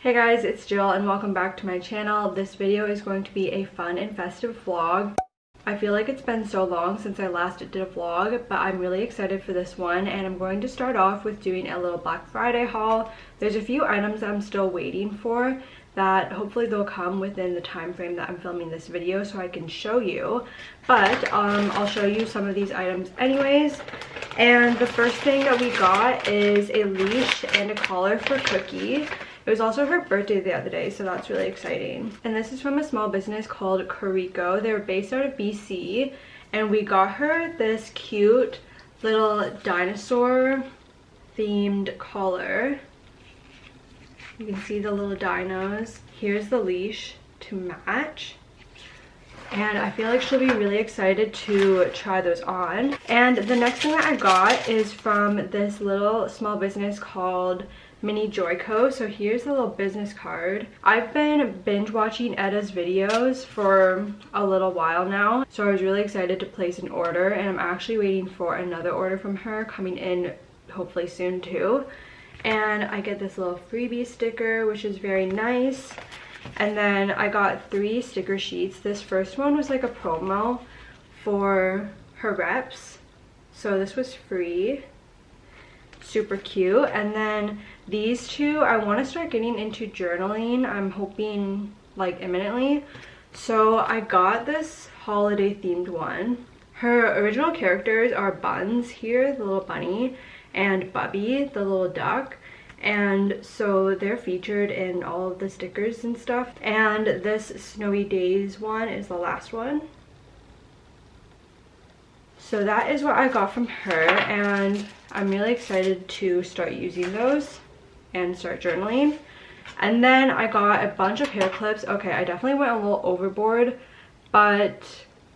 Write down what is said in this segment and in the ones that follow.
Hey guys, it's Jill and welcome back to my channel. This video is going to be a fun and festive vlog. I feel like it's been so long since I last did a vlog, but I'm really excited for this one, and I'm going to start off with doing a little Black Friday haul. There's a few items I'm still waiting for that hopefully they'll come within the time frame that I'm filming this video so I can show you, but I'll show you some of these items anyways. And the first thing that we got is a leash and a collar for Cookie. It was also her birthday the other day, so that's really exciting. And this is from a small business called Carico. They're based out of BC, and we got her this cute little dinosaur themed collar. You can see the little dinos. Here's the leash to match. And I feel like she'll be really excited to try those on. And the next thing that I got is from this little small business called Mini Joyco. So here's the little business card. I've been binge watching Edda's videos for a little while now, so I was really excited to place an order, and I'm actually waiting for another order from her coming in hopefully soon too. And I get this little freebie sticker, which is very nice. And then I got 3 sticker sheets. This first one was like a promo for her reps, so this was free. Super cute. And then these two, I want to start getting into journaling. I'm hoping like imminently. So I got this holiday themed one. Her original characters are Buns here, the little bunny, and Bubby, the little duck. And so they're featured in all of the stickers and stuff. And this Snowy Days one is the last one. So that is what I got from her, and I'm really excited to start using those and start journaling. And then I got a bunch of hair clips. Okay, I definitely went a little overboard, but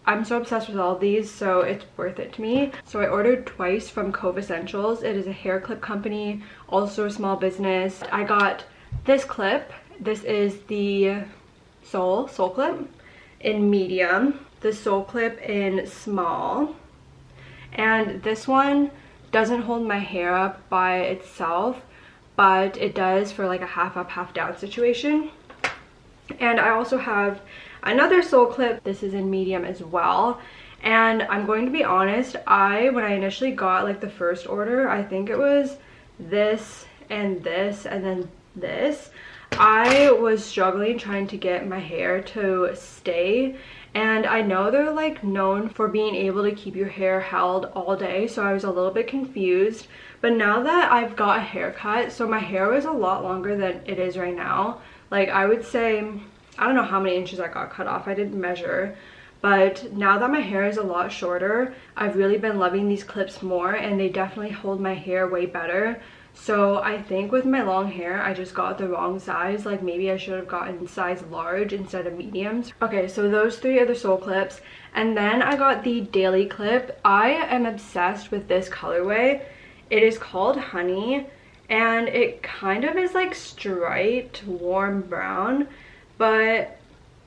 I'm so obsessed with all of these, so it's worth it to me. So I ordered twice from Cove Essentials. It is a hair clip company, also a small business. I got this clip. This is the soul clip in medium, the soul clip in small, and this one doesn't hold my hair up by itself, but it does for like a half up, half down situation. And I also have another soul clip. This is in medium as well. And I'm going to be honest, when I initially got like the first order, I think it was this and then this, I was struggling trying to get my hair to stay. And I know they're like known for being able to keep your hair held all day, so I was a little bit confused. But now that I've got a haircut, so my hair was a lot longer than it is right now. Like I would say, I don't know how many inches I got cut off, I didn't measure. But now that my hair is a lot shorter, I've really been loving these clips more, and they definitely hold my hair way better. So I think with my long hair, I just got the wrong size. Like maybe I should have gotten size large instead of mediums. Okay, so those 3 are the soul clips. And then I got the daily clip. I am obsessed with this colorway. It is called Honey, and it kind of is like striped warm brown, but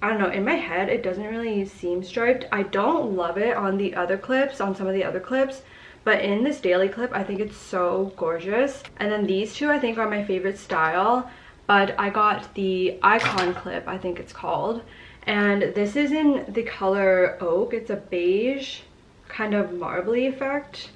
I don't know, in my head it doesn't really seem striped. I don't love it on the other clips, on some of the other clips, but in this daily clip I think it's so gorgeous. And then these two I think are my favorite style, but I got the icon clip, I think it's called, and this is in the color oak. It's a beige kind of marbly effect.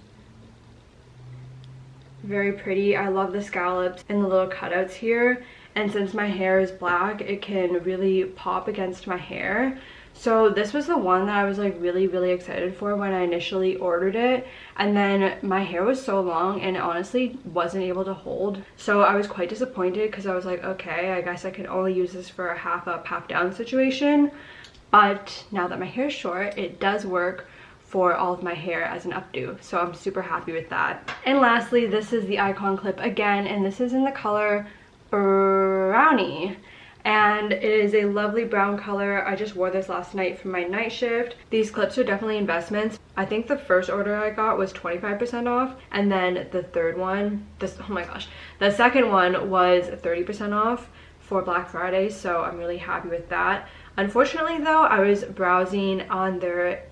Very pretty. I love the scallops and the little cutouts here, and since my hair is black, it can really pop against my hair. So this was the one that I was like really excited for when I initially ordered it, and then my hair was so long and honestly wasn't able to hold, so I was quite disappointed because I was like, okay, I guess I can only use this for a half up, half down situation. But now that my hair is short, it does work for all of my hair as an updo, so I'm super happy with that. And lastly, this is the icon clip again, and this is in the color Brownie, and it is a lovely brown color. I just wore this last night for my night shift. These clips are definitely investments. I think the first order I got was 25% off, and then the third one, the second one was 30% off for Black Friday, so I'm really happy with that. Unfortunately though, I was browsing on their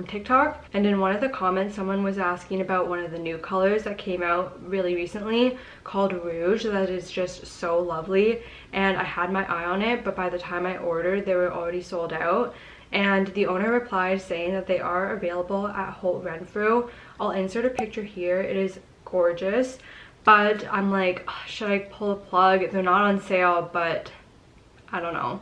TikTok, and in one of the comments someone was asking about one of the new colors that came out really recently called Rouge that is just so lovely, and I had my eye on it, but by the time I ordered they were already sold out. And the owner replied saying that they are available at Holt Renfrew. I'll insert a picture here. It is gorgeous, but I'm like, should I pull the plug? They're not on sale, but I don't know.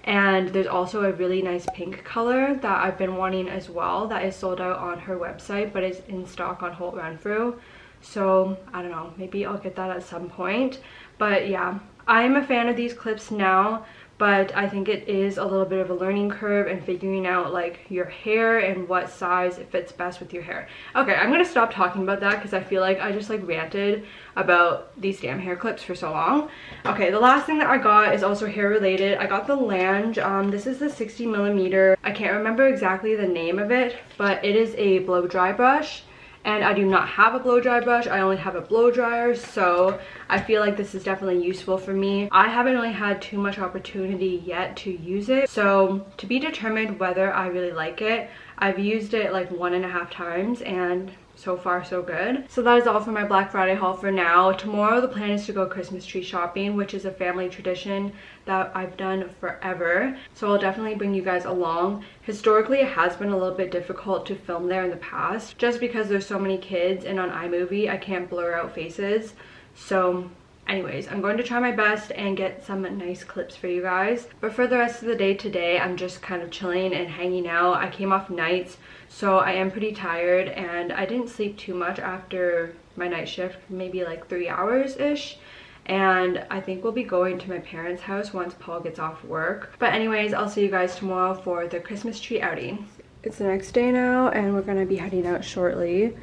And there's also a really nice pink color that I've been wanting as well that is sold out on her website but is in stock on Holt Renfrew. So I don't know, maybe I'll get that at some point. But yeah, I'm a fan of these clips now, but I think it is a little bit of a learning curve and figuring out like your hair and what size it fits best with your hair. Okay, I'm gonna stop talking about that because I feel like I just like ranted about these damn hair clips for so long. Okay, the last thing that I got is also hair related. I got the Lange. This is the 60mm. I can't remember exactly the name of it, but it is a blow dry brush. And I do not have a blow dry brush, I only have a blow dryer, so I feel like this is definitely useful for me. I haven't really had too much opportunity yet to use it, so to be determined whether I really like it, I've used it like 1.5 times and so far so good. So that is all for my Black Friday haul for now. Tomorrow the plan is to go Christmas tree shopping, which is a family tradition that I've done forever, so I'll definitely bring you guys along. Historically it has been a little bit difficult to film there in the past just because there's so many kids, and on iMovie I can't blur out faces. So anyways, I'm going to try my best and get some nice clips for you guys. But for the rest of the day today, I'm just kind of chilling and hanging out. I came off nights, so I am pretty tired, and I didn't sleep too much after my night shift, maybe like 3 hours-ish. And I think we'll be going to my parents' house once Paul gets off work. But anyways, I'll see you guys tomorrow for the Christmas tree outing. It's the next day now, and we're gonna be heading out shortly.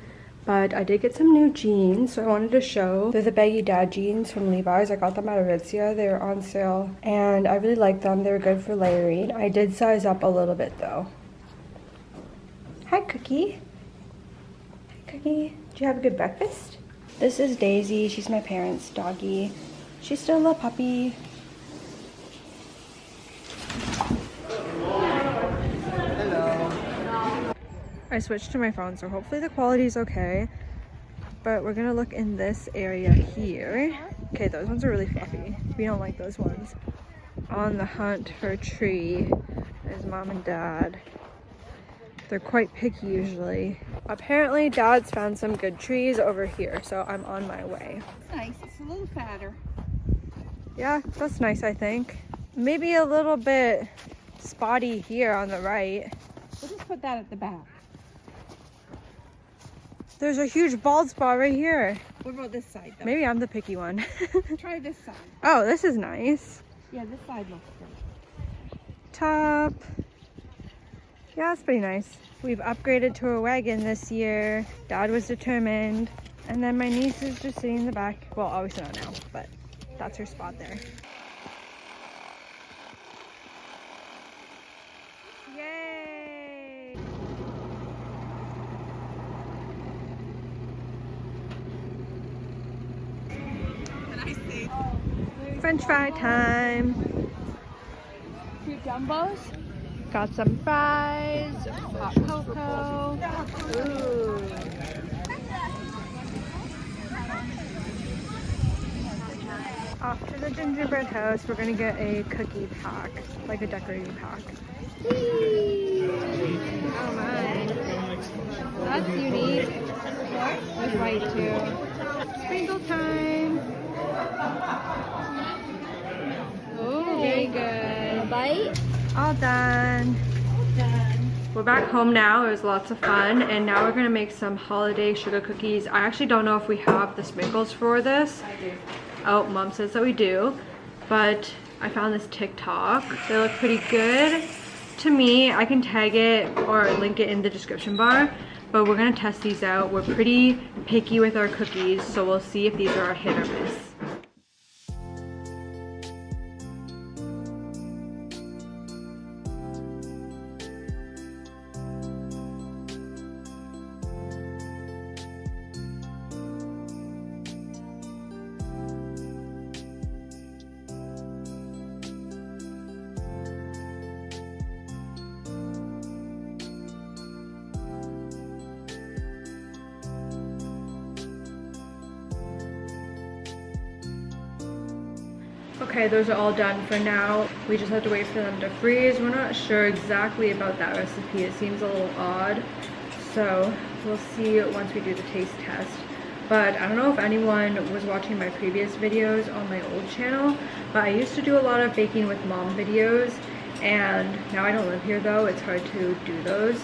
But I did get some new jeans, so I wanted to show. They're the baggy dad jeans from Levi's. I got them at Aritzia. They were on sale, and I really like them. They're good for layering. I did size up a little bit though. Hi, Cookie. Hi, Cookie. Did you have a good breakfast? This is Daisy. She's my parents' doggy. She's still a little puppy. Hello. I switched to my phone, so hopefully the quality is okay. But we're gonna look in this area here. Okay, those ones are really fluffy. We don't like those ones. On the hunt for a tree is Mom and Dad. They're quite picky usually. Apparently Dad's found some good trees over here, so I'm on my way. It's nice, it's a little fatter. Yeah, that's nice, I think. Maybe a little bit spotty here on the right. We'll just put that at the back. There's a huge bald spot right here. What about this side though? Maybe I'm the picky one. Try this side. Oh, this is nice. Yeah, this side looks good. Top. Yeah, it's pretty nice. We've upgraded to a wagon this year. Dad was determined. And then my niece is just sitting in the back. Well, obviously not now, but that's her spot there. Yay! French fry time. 2 jumbos. Got some fries, hot cocoa. Ooh. Off to the gingerbread house. We're gonna get a cookie pack, like a decorating pack. Oh my. That's unique. With white too. Sprinkle time. Oh, very good. A bite? All done. We're back home now. It was lots of fun, and now we're gonna make some holiday sugar cookies. I actually don't know if we have the sprinkles for this. Oh, Mom says that we do, but I found this TikTok. They look pretty good to me. I can tag it or link it in the description bar, but we're gonna test these out. We're pretty picky with our cookies, so we'll see if these are a hit or miss. Okay, those are all done for now. We just have to wait for them to freeze. We're not sure exactly about that recipe. It seems a little odd. So we'll see once we do the taste test. But I don't know if anyone was watching my previous videos on my old channel, but I used to do a lot of baking with mom videos, and now I don't live here though. It's hard to do those,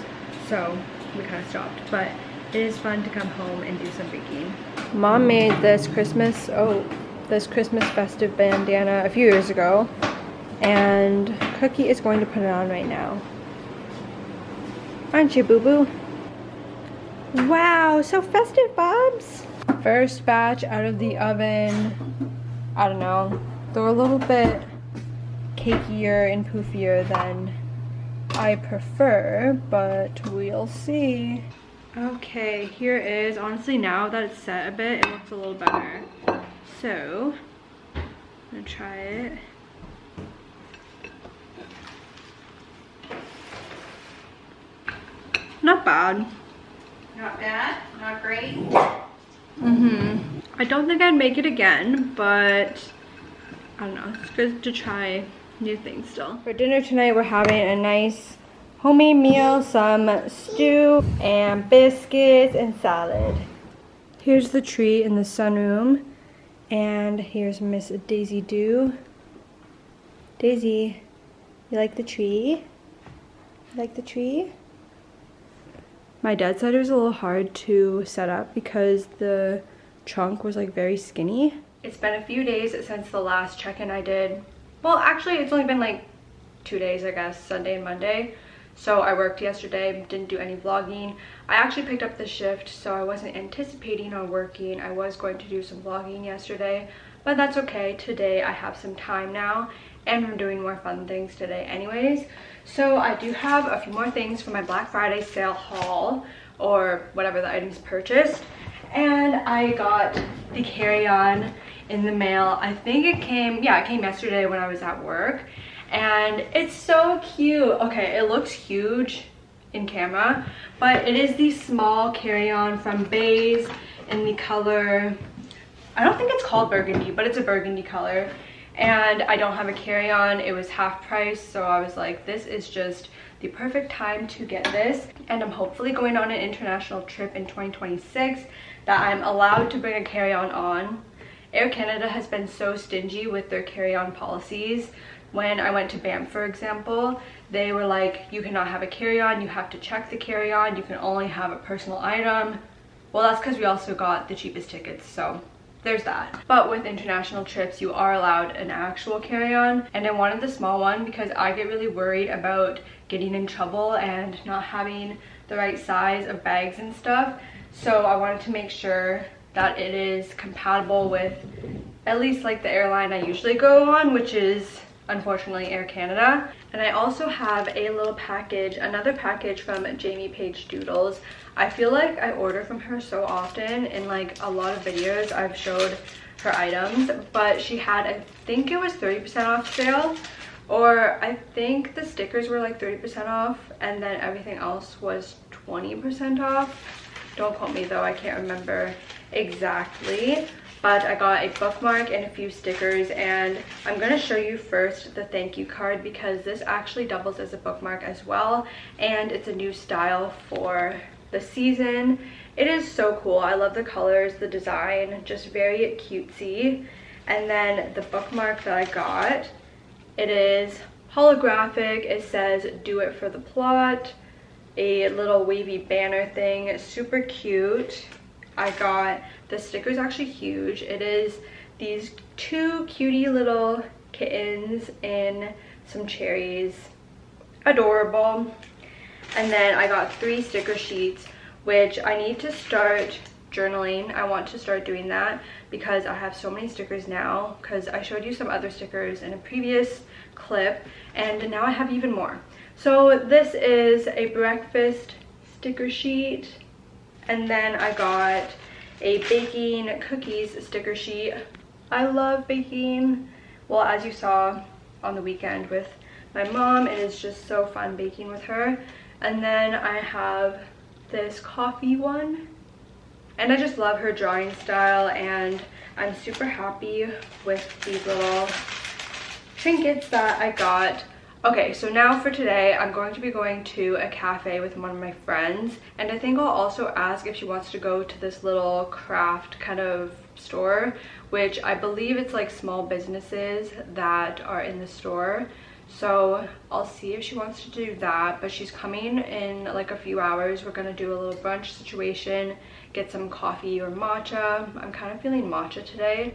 so we kind of stopped. But it is fun to come home and do some baking. Mom made this Christmas festive bandana a few years ago, and Cookie is going to put it on right now. Aren't you, boo-boo? Wow, so festive, Bobs! First batch out of the oven. I don't know. They're a little bit cakier and poofier than I prefer, but we'll see. Okay, here is, honestly now that it's set a bit, it looks a little better. So, I'm gonna try it. Not bad. Not bad, not great. I don't think I'd make it again, but I don't know. It's good to try new things still. For dinner tonight, we're having a nice homemade meal, some stew and biscuits and salad. Here's the tree in the sunroom, and here's Miss Daisy Doo. Daisy, you like the tree? You like the tree? My dad said it was a little hard to set up because the trunk was like very skinny. It's been a few days since the last check-in I did. Well, actually it's only been like 2 days, I guess, Sunday and Monday. So I worked yesterday, didn't do any vlogging. I actually picked up the shift, so I wasn't anticipating on working. I was going to do some vlogging yesterday, but that's okay. Today I have some time now, and I'm doing more fun things today anyways. So I do have a few more things for my Black Friday sale haul, or whatever the items purchased. And I got the carry-on in the mail. I think it came yesterday when I was at work. And it's so cute. Okay, it looks huge in camera, but it is the small carry-on from Bays in the color, I don't think it's called burgundy, but it's a burgundy color. And I don't have a carry-on. It was half price, so I was like, this is just the perfect time to get this. And I'm hopefully going on an international trip in 2026 that I'm allowed to bring a carry-on on. Air Canada has been so stingy with their carry-on policies. When I went to Banff, for example, they were like, you cannot have a carry-on, you have to check the carry-on, you can only have a personal item. Well, that's because we also got the cheapest tickets, so there's that. But with international trips, you are allowed an actual carry-on, and I wanted the small one because I get really worried about getting in trouble and not having the right size of bags and stuff. So I wanted to make sure that it is compatible with at least like the airline I usually go on, which is unfortunately Air Canada. And I also have a little package, another package from Jamie Page Doodles. I feel like I order from her so often. In like a lot of videos I've showed her items, but she had, I think it was 30% off sale, or I think the stickers were like 30% off and then everything else was 20% off. Don't quote me though, I can't remember exactly. But I got a bookmark and a few stickers, and I'm going to show you first the thank you card because this actually doubles as a bookmark as well, and it's a new style for the season. It is so cool. I love the colors, the design, just very cutesy. And then the bookmark that I got, it is holographic. It says do it for the plot, a little wavy banner thing, super cute. I got the sticker's actually huge. It is these two cutie little kittens in some cherries. Adorable. And then I got 3 sticker sheets, which I need to start journaling. I want to start doing that because I have so many stickers now, because I showed you some other stickers in a previous clip, and now I have even more. So this is a breakfast sticker sheet. And then I got a baking cookies sticker sheet. I love baking. Well, as you saw on the weekend with my mom, it is just so fun baking with her. And then I have this coffee one. And I just love her drawing style, and I'm super happy with these little trinkets that I got. Okay, so now for today, I'm going to be going to a cafe with one of my friends, and I think I'll also ask if she wants to go to this little craft kind of store, which I believe it's like small businesses that are in the store. So I'll see if she wants to do that, but she's coming in like a few hours. We're gonna do a little brunch situation, get some coffee or matcha. I'm kind of feeling matcha today.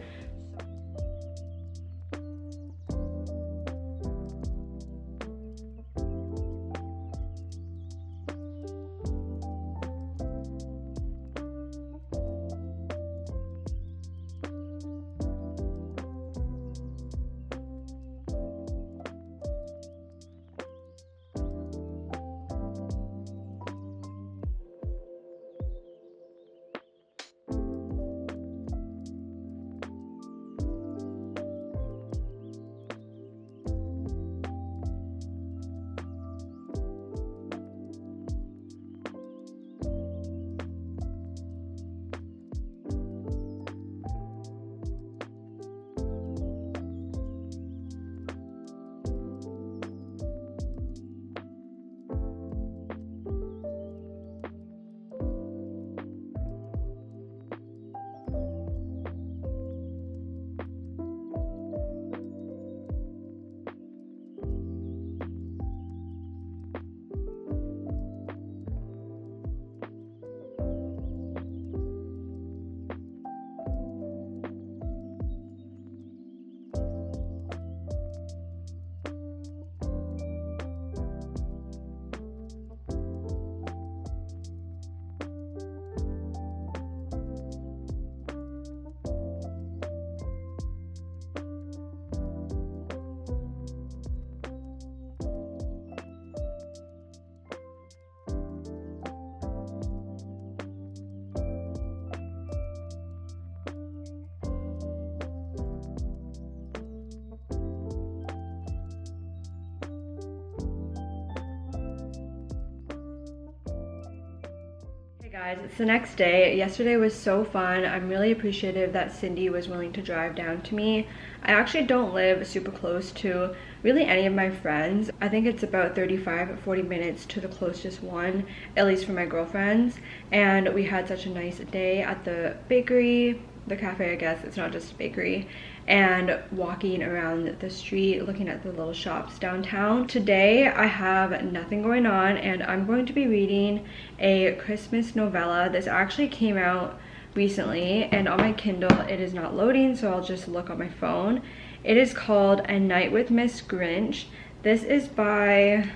Guys, it's the next day. Yesterday was so fun. I'm really appreciative that Cindy was willing to drive down to me. I actually don't live super close to really any of my friends. I think it's about 35-40 minutes to the closest one, at least for my girlfriends. And we had such a nice day at the bakery, the cafe, I guess. It's not just a bakery. And walking around the street, looking at the little shops downtown. Today I have nothing going on, and I'm going to be reading a Christmas novella. This actually came out recently, and on my Kindle it is not loading, so I'll just look on my phone. It is called A Night with Miss Grinch. This is by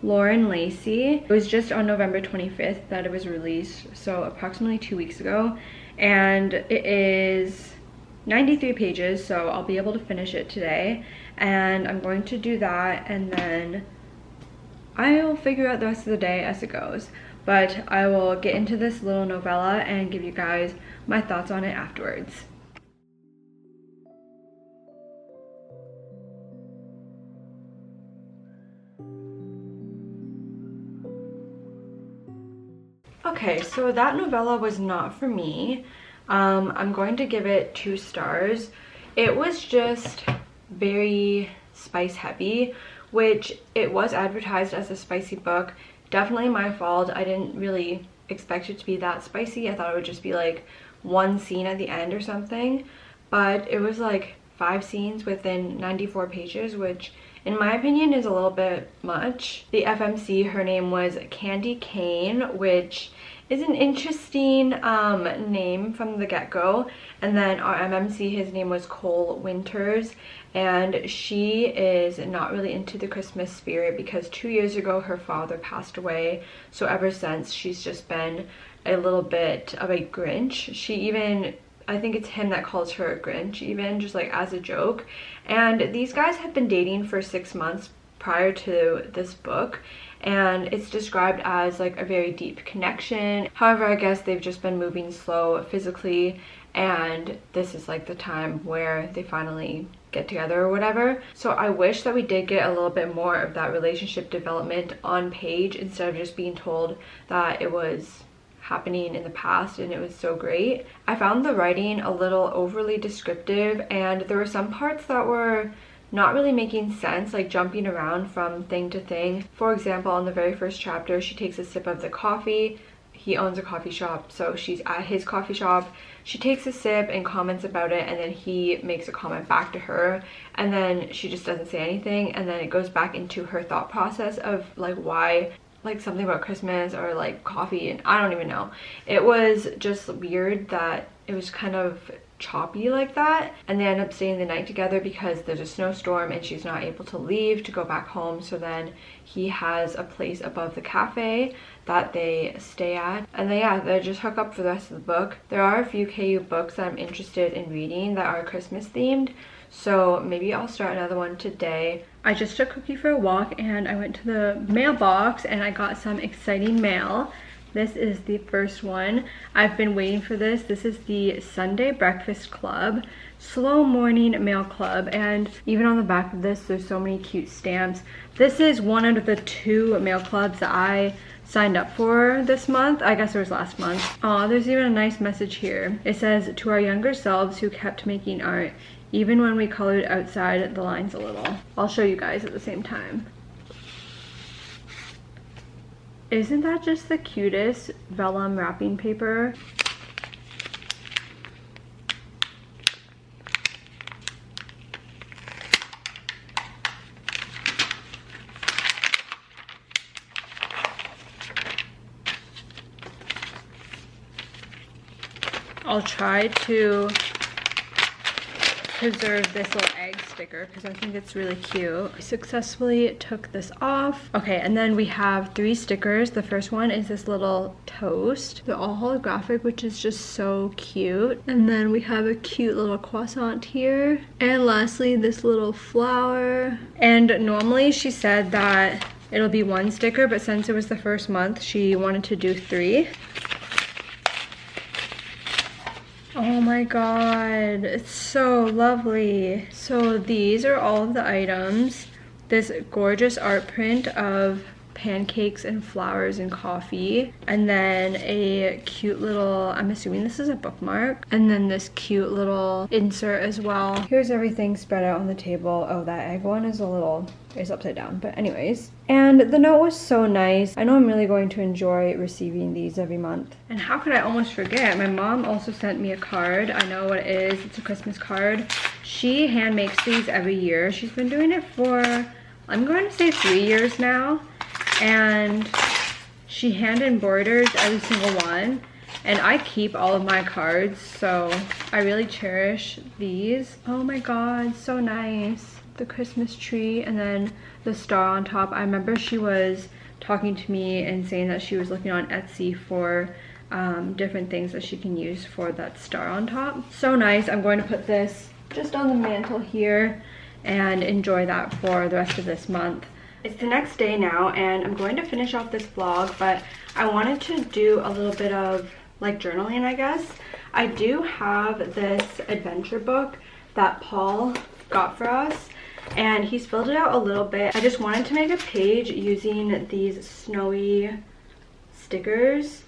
Lauren Lacey. It was just on November 25th that it was released, so approximately 2 weeks ago, and it is 93 pages, so I'll be able to finish it today, and I'm going to do that, and then I'll figure out the rest of the day as it goes. But I will get into this little novella and give you guys my thoughts on it afterwards. Okay, so that novella was not for me. I'm going to give it 2 stars. It was just very spice heavy, which it was advertised as a spicy book. Definitely my fault. I didn't really expect it to be that spicy. I thought it would just be like one scene at the end or something, but it was like 5 scenes within 94 pages, which in my opinion is a little bit much. The FMC, her name was Candy Cane, which is an interesting name from the get-go. And then our MMC, his name was Cole Winters, and she is not really into the Christmas spirit because 2 years ago her father passed away. So ever since, she's just been a little bit of a Grinch. She even, I think it's him that calls her a Grinch, even just like as a joke. And these guys have been dating for 6 months prior to this book, and it's described as like a very deep connection. However, I guess they've just been moving slow physically, and this is like the time where they finally get together or whatever. So I wish that we did get a little bit more of that relationship development on page instead of just being told that it was happening in the past and it was so great. I found the writing a little overly descriptive, and there were some parts that were not really making sense, like jumping around from thing to thing. For example, on the very first chapter, she takes a sip of the coffee. He owns a coffee shop, so she's at his coffee shop. She takes a sip and comments about it, and then he makes a comment back to her, and then she just doesn't say anything, and then it goes back into her thought process of like why, like something about Christmas or like coffee, and I don't even know. It was just weird that it was kind of choppy like that, and they end up staying the night together because there's a snowstorm and she's not able to leave to go back home. So then he has a place above the cafe that they stay at, and they just hook up for the rest of the book. There are a few KU books that I'm interested in reading that are Christmas themed, so maybe I'll start another one today. I just took Cookie for a walk and I went to the mailbox and I got some exciting mail. This is the first one. I've been waiting for this. This is the Sunday Breakfast Club Slow Morning Mail Club, and even on the back of this there's so many cute stamps. This is one out of the 2 mail clubs that I signed up for this month. I guess it was last month. Oh, there's even a nice message here. It says, "To our younger selves who kept making art, even when we colored outside the lines a little." I'll show you guys at the same time. Isn't that just the cutest vellum wrapping paper? I'll try to preserve this little egg sticker because I think it's really cute. I successfully took this off. Okay, and then we have 3 stickers. The first one is this little toast. They're all holographic, which is just so cute. And then we have a cute little croissant here. And lastly, this little flower. And normally she said that it'll be 1 sticker, but since it was the first month, she wanted to do 3. Oh my god, it's so lovely. So these are all of the items. This gorgeous art print of pancakes and flowers and coffee, and then a cute little, I'm assuming this is a bookmark, and then this cute little insert as well. Here's everything spread out on the table. Oh, that egg one is upside down, but anyways. And the note was so nice. I know I'm really going to enjoy receiving these every month. And how could I almost forget, my mom also sent me a card. I know what it is. It's a Christmas card. She hand makes these every year. She's been doing it for, I'm going to say 3 years now. And she hand embroiders every single one, and I keep all of my cards, so I really cherish these. Oh my god, so nice. The Christmas tree and then the star on top. I remember she was talking to me and saying that she was looking on Etsy for different things that she can use for that star on top. So nice. I'm going to put this just on the mantle here and enjoy that for the rest of this month. It's the next day now and I'm going to finish off this vlog, but I wanted to do a little bit of like journaling, I guess. I do have this adventure book that Paul got for us and he's filled it out a little bit. I just wanted to make a page using these snowy stickers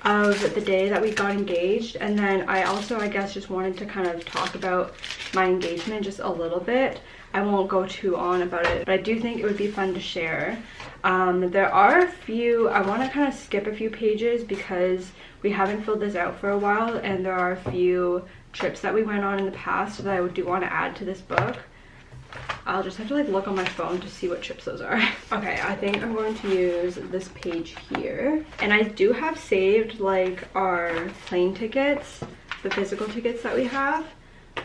of the day that we got engaged, and then I also, I guess, just wanted to kind of talk about my engagement just a little bit. I won't go too on about it, but I do think it would be fun to share. There are a few, I want to kind of skip a few pages because we haven't filled this out for a while, and there are a few trips that we went on in the past that I do want to add to this book. I'll just have to like look on my phone to see what trips those are. Okay, I think I'm going to use this page here. And I do have saved like our plane tickets, the physical tickets that we have,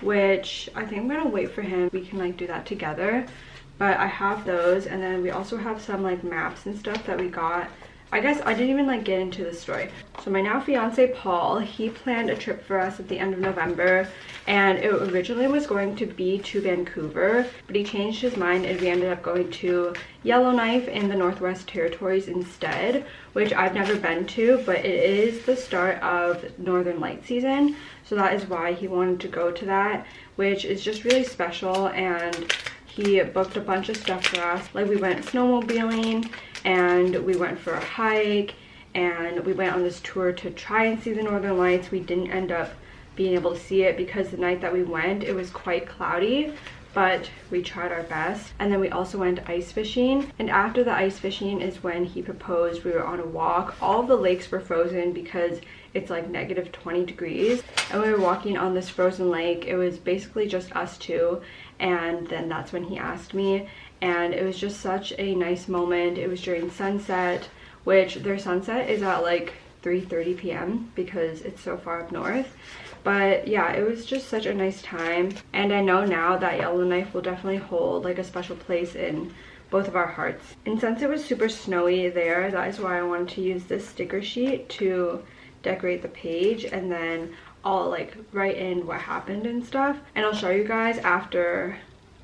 which I think I'm gonna wait for him. We can like do that together. But I have those, and then we also have some like maps and stuff that we got. I guess I didn't even like get into the story. So my now fiance Paul, he planned a trip for us at the end of November, and it originally was going to be to Vancouver, but he changed his mind and we ended up going to Yellowknife in the Northwest Territories instead, which I've never been to, but it is the start of Northern Light season, so that is why he wanted to go to that, which is just really special. And he booked a bunch of stuff for us. Like we went snowmobiling and we went for a hike and we went on this tour to try and see the Northern Lights. We didn't end up being able to see it because the night that we went, it was quite cloudy. but we tried our best. And then we also went ice fishing, and after the ice fishing is when he proposed. We were on a walk. All of the lakes were frozen because it's like negative 20 degrees, and we were walking on this frozen lake. It was basically just us two, and then that's when he asked me, and it was just such a nice moment. It was during sunset, which their sunset is at like 3:30 p.m. because it's so far up north. But yeah, it was just such a nice time, and I know now that Yellowknife will definitely hold like a special place in both of our hearts. And since it was super snowy there, that is why I wanted to use this sticker sheet to decorate the page, and then I'll like write in what happened and stuff, and I'll show you guys after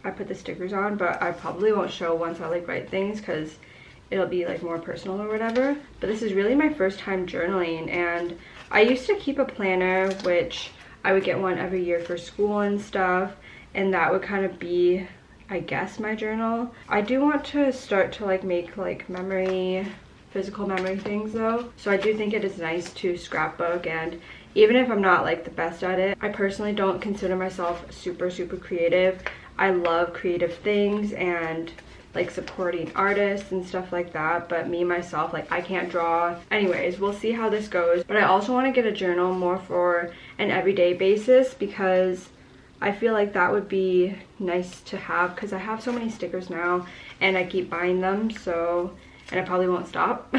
I put the stickers on, but I probably won't show once I like write things because it'll be like more personal or whatever. But this is really my first time journaling, and I used to keep a planner, which I would get one every year for school and stuff, and that would kind of be, I guess, my journal. I do want to start to like make like physical memory things though, so I do think it is nice to scrapbook. And even if I'm not like the best at it, I personally don't consider myself super creative. I love creative things and like supporting artists and stuff like that, but me myself, like I can't draw. Anyways, we'll see how this goes. But I also want to get a journal more for an everyday basis, because I feel like that would be nice to have, because I have so many stickers now and I keep buying them, so, and I probably won't stop.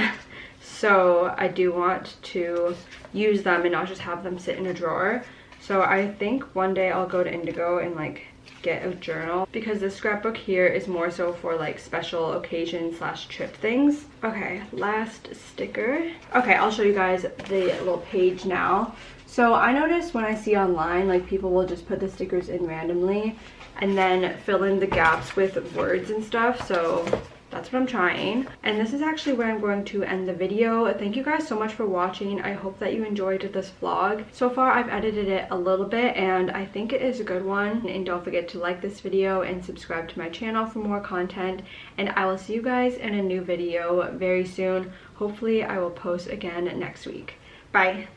So I do want to use them and not just have them sit in a drawer. So I think one day I'll go to Indigo and like get a journal, because this scrapbook here is more so for like special occasion / trip things. Okay, last sticker. Okay, I'll show you guys the little page now. So I noticed when I see online, like people will just put the stickers in randomly and then fill in the gaps with words and stuff. So that's what I'm trying. And this is actually where I'm going to end the video. Thank you guys so much for watching. I hope that you enjoyed this vlog. So far I've edited it a little bit and I think it is a good one. And don't forget to like this video and subscribe to my channel for more content. And I will see you guys in a new video very soon. Hopefully I will post again next week. Bye.